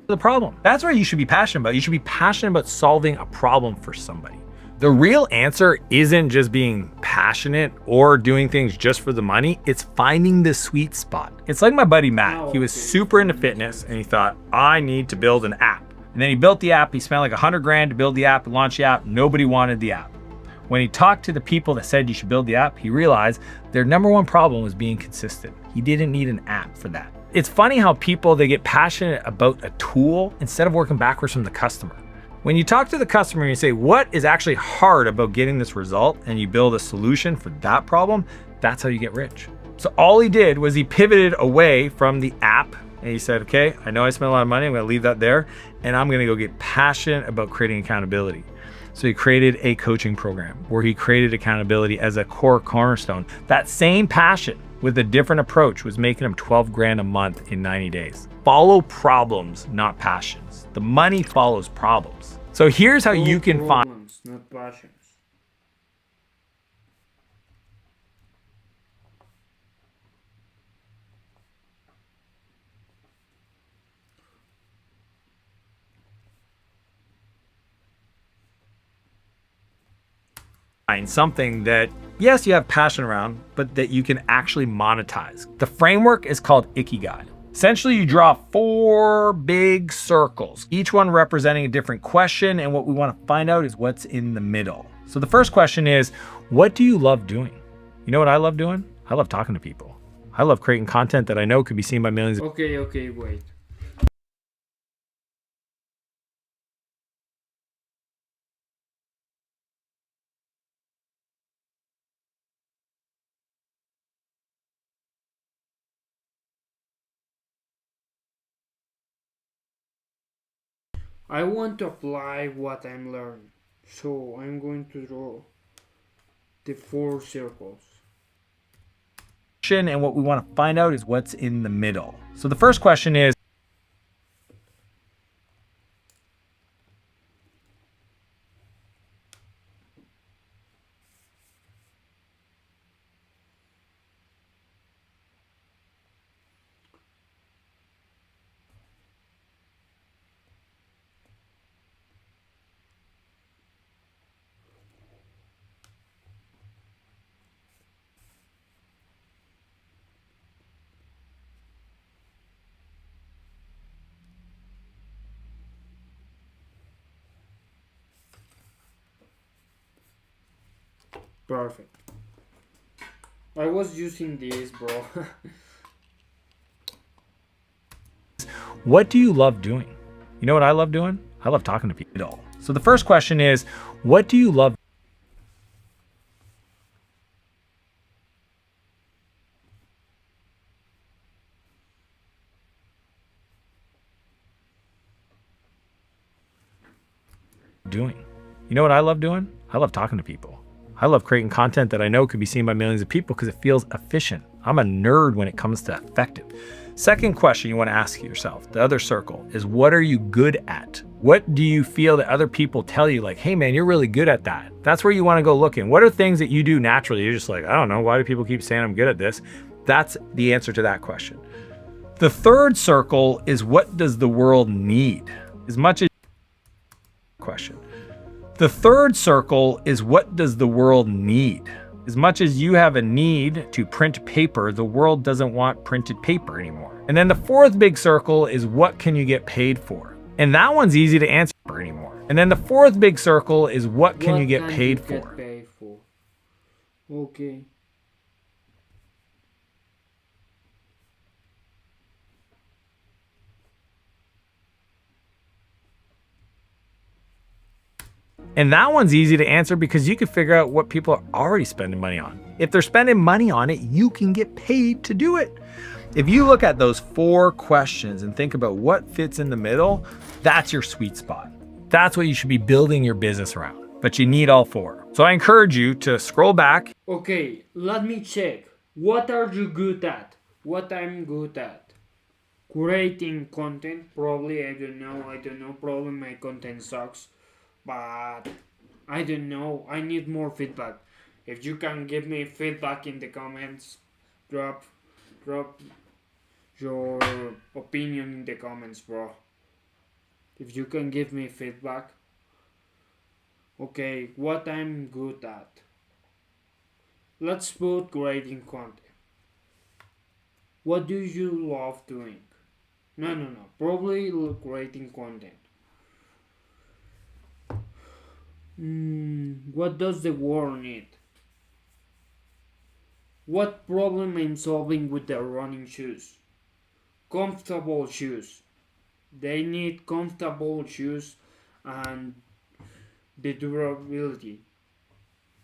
The problem. That's what you should be passionate about. You should be passionate about solving a problem for somebody. The real answer isn't just being passionate or doing things just for the money. It's finding the sweet spot. It's like my buddy Matt. He was super into fitness and he thought, I need to build an app. And then he built the app. He spent like $100,000 to build the app and launch the app. Nobody wanted the app. When he talked to the people that said you should build the app, he realized their number one problem was being consistent. He didn't need an app for that. It's funny how people, they get passionate about a tool instead of working backwards from the customer. When you talk to the customer and you say, what is actually hard about getting this result, and you build a solution for that problem, that's how you get rich. So all he did was he pivoted away from the app and he said, okay, I know I spent a lot of money, I'm gonna leave that there, and I'm gonna go get passionate about creating accountability. So he created a coaching program where he created accountability as a core cornerstone. That same passion with a different approach was making him $12,000 a month in 90 days. Follow problems, not passions. The money follows problems. So here's how you can find problems, not passions. something that, yes, you have passion around, but that you can actually monetize. The framework is called Ikigai. Essentially, you draw 4 big circles, each one representing a different question, and what we want to find out is what's in the middle. So the first question is, what do you love doing? You know what I love doing? I love talking to people. I love creating content that I know could be seen by millions of Okay, wait. I want to apply what I'm learning, so I'm going to draw the 4 circles. and what we want to find out is what's in the middle. So the first question is, Perfect. I was using this, bro. what do you love doing? You know what I love doing? I love talking to people. So the first question is, what do you love doing? You know what I love doing? I love talking to people. I love creating content that I know could be seen by millions of people because it feels efficient. I'm a nerd when it comes to effective. Second question you want to ask yourself, the other circle, is what are you good at? What do you feel that other people tell you like, hey man, you're really good at that? That's where you want to go looking. What are things that you do naturally? You're just like, I don't know, why do people keep saying I'm good at this? That's the answer to that question. The third circle is what does the world need? As much as question. The third circle is what does the world need? As much as you have a need to print paper, the world doesn't want printed paper anymore. And then the fourth big circle is what can you get paid for? And that one's easy to answer anymore. And then the fourth big circle is what can you get paid for? Okay. And that one's easy to answer because you can figure out what people are already spending money on. If they're spending money on it, you can get paid to do it. If you look at those 4 questions and think about what fits in the middle, that's your sweet spot. That's what you should be building your business around. But you need all 4. So I encourage you to scroll back. Okay, let me check. What are you good at? What I'm good at? Creating content? Probably, I don't know. Probably my content sucks. But I don't know. I need more feedback. If you can give me feedback in the comments, drop your opinion in the comments, bro. If you can give me feedback. Okay, what I'm good at. Let's put creating content. What do you love doing? No. Probably creating content. What does the world need? What problem I'm solving with the running shoes? Comfortable shoes. They need comfortable shoes and the durability.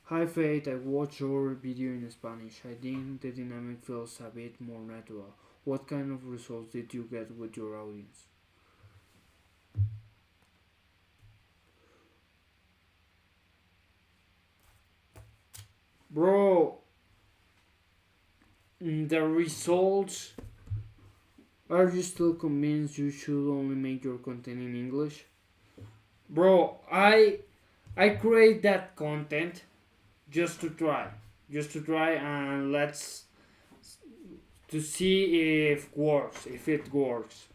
Hi Faith, I watched your video in Spanish. I think the dynamic feels a bit more natural. What kind of results did you get with your audience? Bro, the results, are you still convinced you should only make your content in English? Bro, I create that content just to try and let's to see if it works.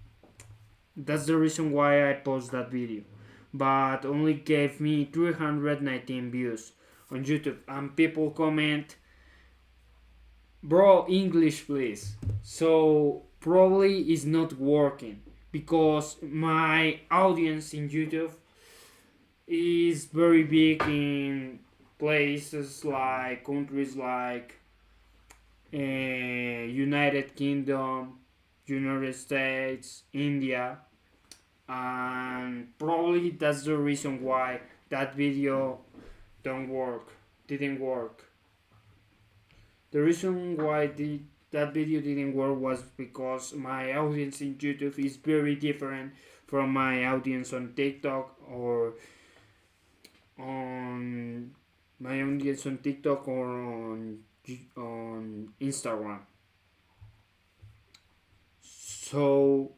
That's the reason why I post that video, but only gave me 319 views on YouTube, and people comment, bro, English please. So probably it's not working because my audience in YouTube is very big in places like countries like United Kingdom, United States, India, and probably that's the reason why that video didn't work. The reason why that video didn't work was because my audience in YouTube is very different from my audience on TikTok or on Instagram. So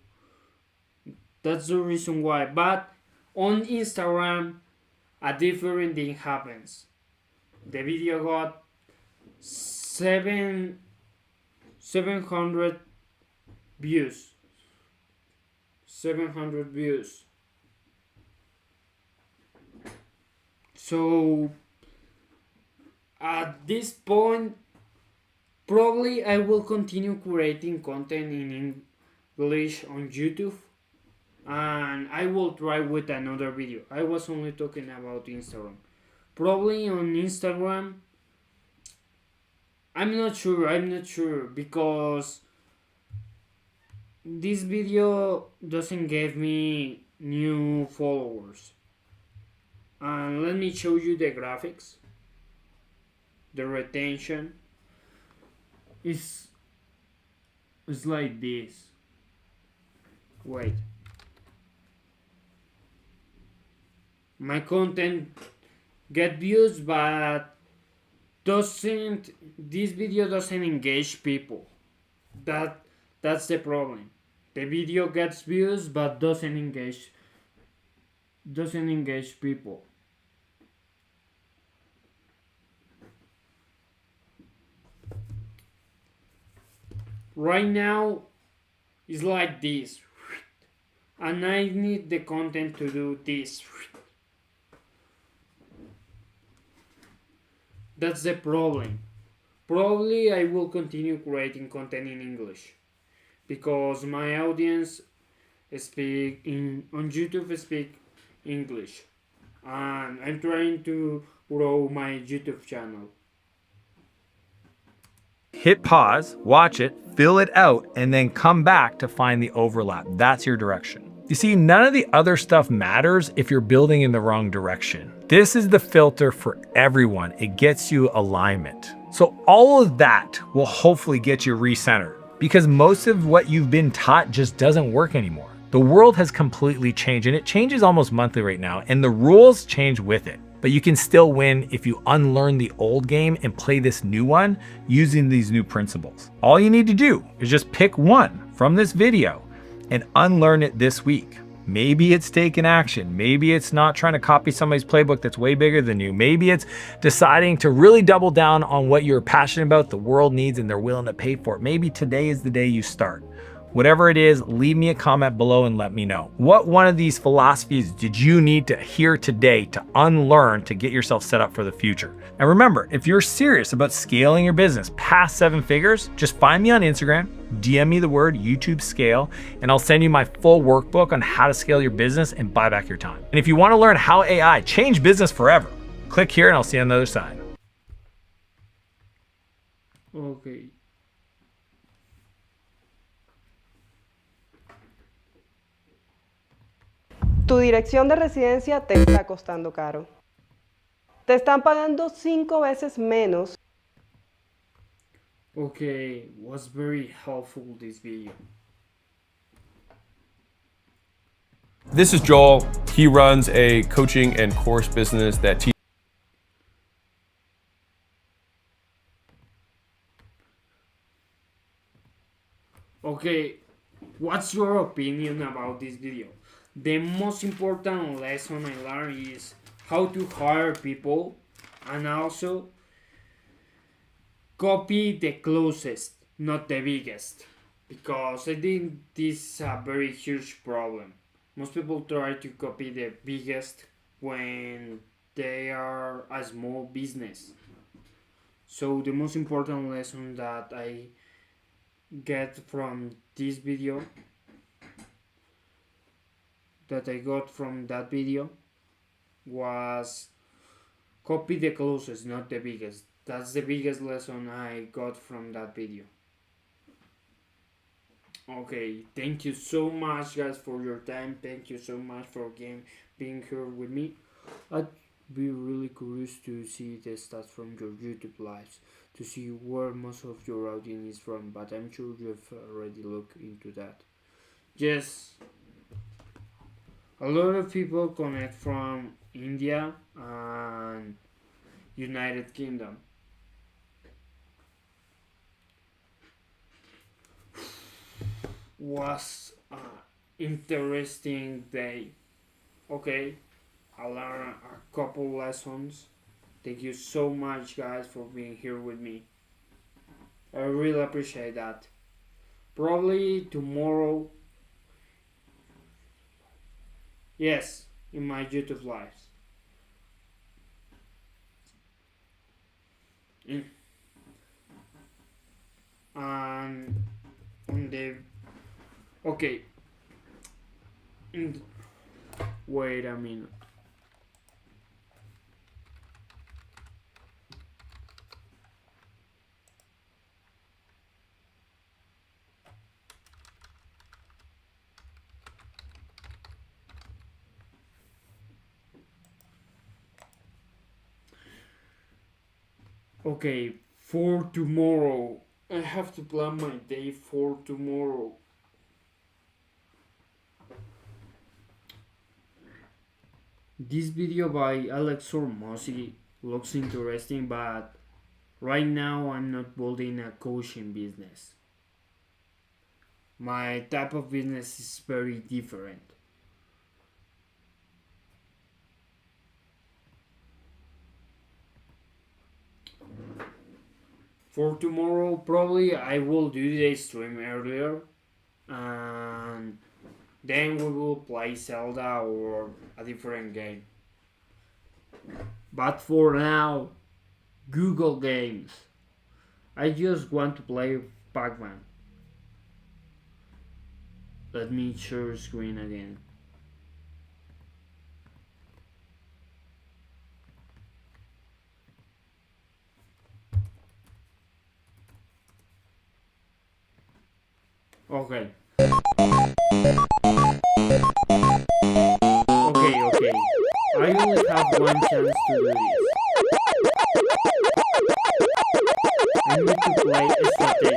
that's the reason why. But on Instagram, a different thing happens. The video got 700 views. 700 views. So at this point, probably I will continue creating content in English on YouTube, and I will try with another video. I was only talking about Instagram. Probably on Instagram, I'm not sure because this video doesn't give me new followers. And let me show you the graphics. The retention is like this. Wait. My content get views, but this video doesn't engage people. That's the problem. The video gets views but doesn't engage people. Right now, it's like this. And I need the content to do this. That's the problem. Probably I will continue creating content in English because my audience speak in on YouTube speak English, and I'm trying to grow my YouTube channel. Hit pause, watch it, fill it out, and then come back to find the overlap. That's your direction. You see, none of the other stuff matters if you're building in the wrong direction. This is the filter for everyone. It gets you alignment. So all of that will hopefully get you recentered because most of what you've been taught just doesn't work anymore. The world has completely changed and it changes almost monthly right now, and the rules change with it. But you can still win if you unlearn the old game and play this new one using these new principles. All you need to do is just pick one from this video and unlearn it this week. Maybe it's taking action. Maybe it's not trying to copy somebody's playbook that's way bigger than you. Maybe it's deciding to really double down on what you're passionate about, the world needs, and they're willing to pay for it. Maybe today is the day you start. Whatever it is, leave me a comment below and let me know. What one of these philosophies did you need to hear today to unlearn to get yourself set up for the future? And remember, if you're serious about scaling your business past 7 figures, just find me on Instagram, DM me the word YouTube Scale, and I'll send you my full workbook on how to scale your business and buy back your time. And if you want to learn how AI changed business forever, click here and I'll see you on the other side. Okay. Tu dirección de residencia te está costando caro. Te están pagando 5 veces menos. Okay, was very helpful this video. This is Joel. He runs a coaching and course business that teaches. Okay, what's your opinion about this video? The most important lesson I learned is how to hire people and also copy the closest, not the biggest. Because I think this is a very huge problem. Most people try to copy the biggest when they are a small business. So the most important lesson that I get from this video that I got from that video was copy the closest, not the biggest. That's the biggest lesson I got from that video. Okay, thank you so much guys for your time. Thank you so much for being here with me. I'd be really curious to see the stats from your YouTube lives, to see where most of your audience is from, but I'm sure you've already looked into that. Yes, a lot of people connect from India and United Kingdom. Was an interesting day. Okay, I learned a couple lessons. Thank you so much guys for being here with me. I really appreciate that. Probably tomorrow, yes, in my YouTube lives. And on the okay. Wait a minute. Okay, for tomorrow. I have to plan my day for tomorrow. This video by Alex Hormozzi looks interesting, but right now I'm not building a coaching business. My type of business is very different. For tomorrow, probably I will do the stream earlier, and then we will play Zelda or a different game. But for now, Google Games. I just want to play Pac-Man. Let me share screen again. Okay. Okay. I only have one chance to do this. I need to play a strategy.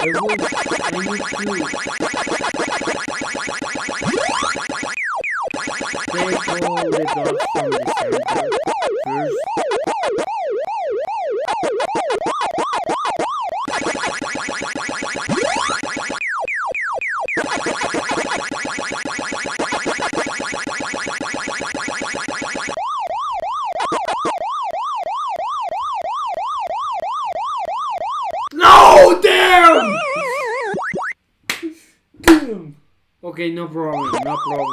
I need to take all the dots from the center first. No, damn! Damn. Okay, no problem. One more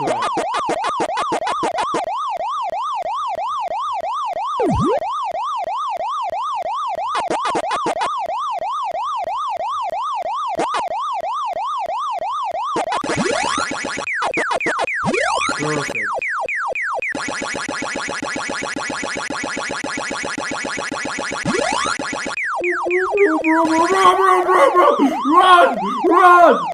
try. Perfect. Run!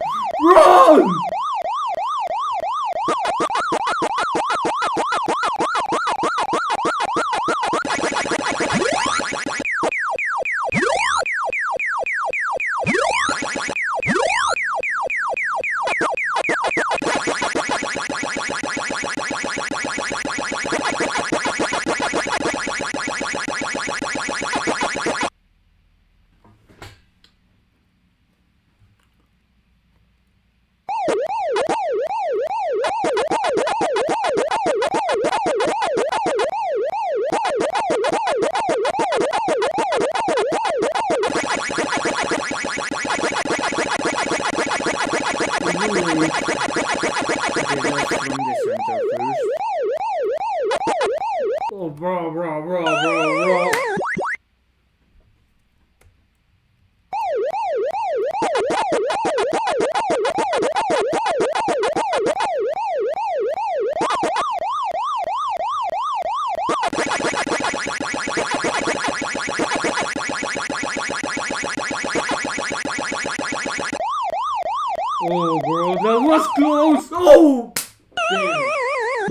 Oh, bro. Oh, bro, that was close. Oh, damn.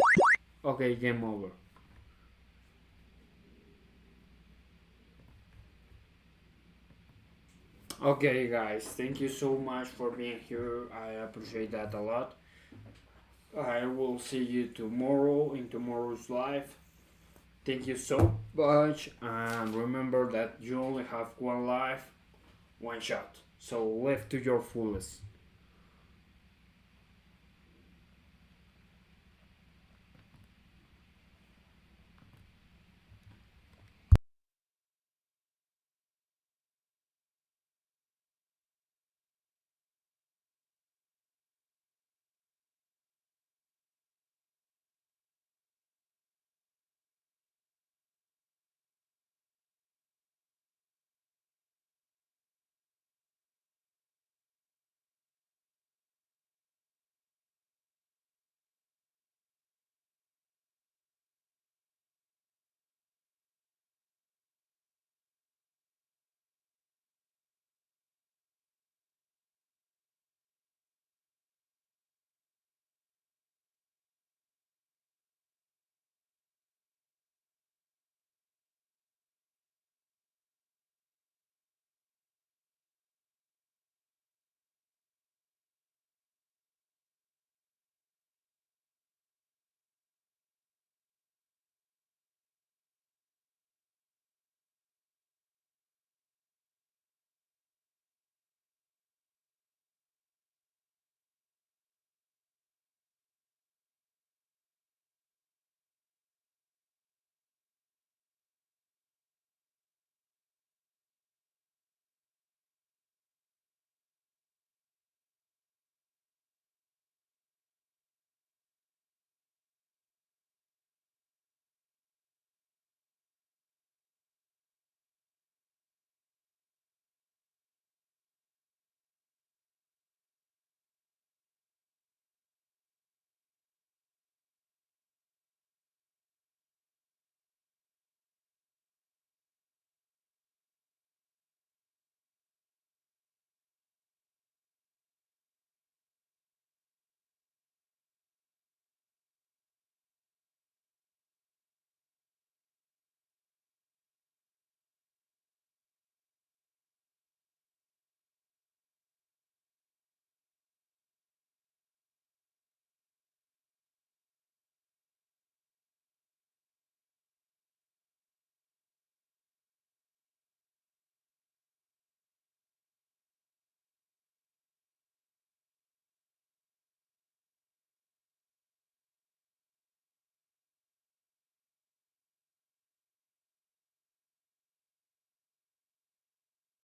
Okay, game over. Okay, guys, thank you so much for being here. I appreciate that a lot. I will see you tomorrow in tomorrow's live. Thank you so much, and remember that you only have one life, one shot. So live to your fullest.